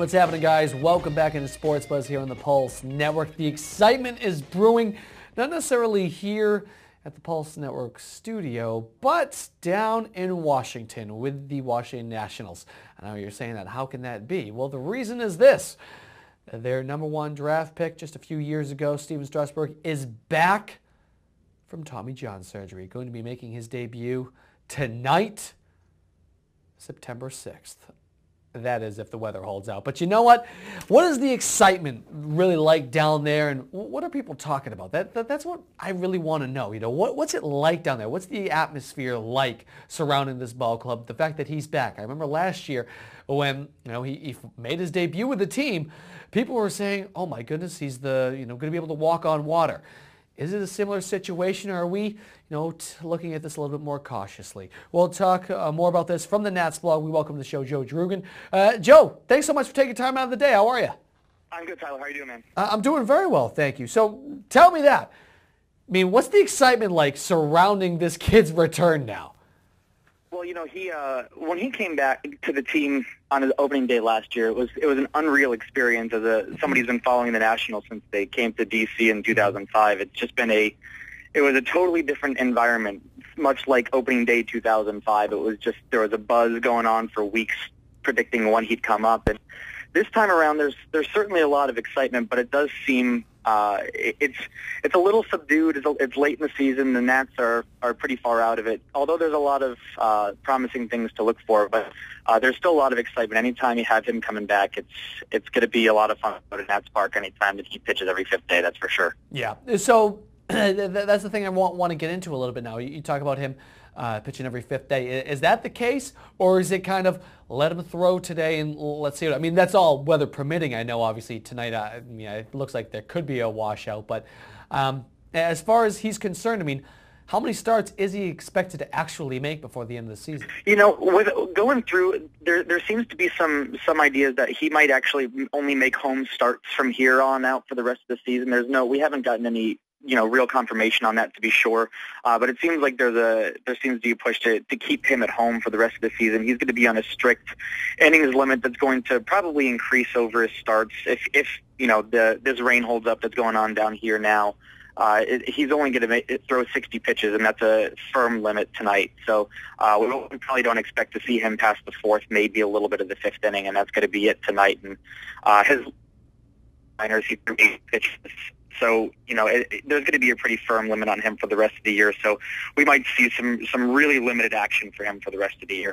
What's happening, guys? Welcome back into Sports Buzz here on the Pulse Network. The excitement is brewing, not necessarily here at the Pulse Network studio, but down in Washington with the Washington Nationals. I know you're saying that. How can that be? Well, the reason is this. Their number one draft pick just a few years ago, Strasburg, is back from Tommy John surgery. Going to be making his debut tonight, September 6th. That is if the weather holds out. But you know what? What is the excitement really like down there, and what are people talking about? That's what I really want to know. You know, what's it like down there? What's the atmosphere like surrounding this ball club? The fact that he's back. I remember last year when he made his debut with the team, people were saying, "Oh my goodness, he's going to be able to walk on water." Is it a similar situation, or are we, looking at this a little bit more cautiously? We'll talk more about this from the Nats blog. We welcome to the show Joe Drugan. Joe, thanks so much for taking time out of the day. How are you? I'm good, Tyler. How are you doing, man? I'm doing very well, thank you. So tell me that. I mean, what's the excitement like surrounding this kid's return now? Well, when he came back to the team on his opening day last year, it was an unreal experience as somebody who's been following the Nationals since they came to D.C. in 2005. It's just been it was a totally different environment, much like opening day 2005. It was just, there was a buzz going on for weeks predicting when he'd come up. And this time around, there's certainly a lot of excitement, but it does seem it's a little subdued. It's late in the season. The Nats are pretty far out of it. Although there's a lot of promising things to look for, but there's still a lot of excitement. Anytime you have him coming back, it's going to be a lot of fun to go to Nats Park anytime that he pitches every fifth day. That's for sure. Yeah. So that's the thing I want to get into a little bit now. You talk about him pitching every fifth day. Is that the case, or is it kind of let him throw today and let's see? I mean, that's all weather permitting. I know, obviously, tonight, it looks like there could be a washout. But as far as he's concerned, I mean, how many starts is he expected to actually make before the end of the season? With going through, there seems to be some ideas that he might actually only make home starts from here on out for the rest of the season. We haven't gotten any real confirmation on that, to be sure. But it seems like there seems to be a push to keep him at home for the rest of the season. He's going to be on a strict innings limit that's going to probably increase over his starts. If this rain holds up that's going on down here now, he's only going to throw 60 pitches, and that's a firm limit tonight. So we probably don't expect to see him past the fourth, maybe a little bit of the fifth inning, and that's going to be it tonight. And his minors, he threw 8 pitches. So, there's going to be a pretty firm limit on him for the rest of the year. So we might see some really limited action for him for the rest of the year.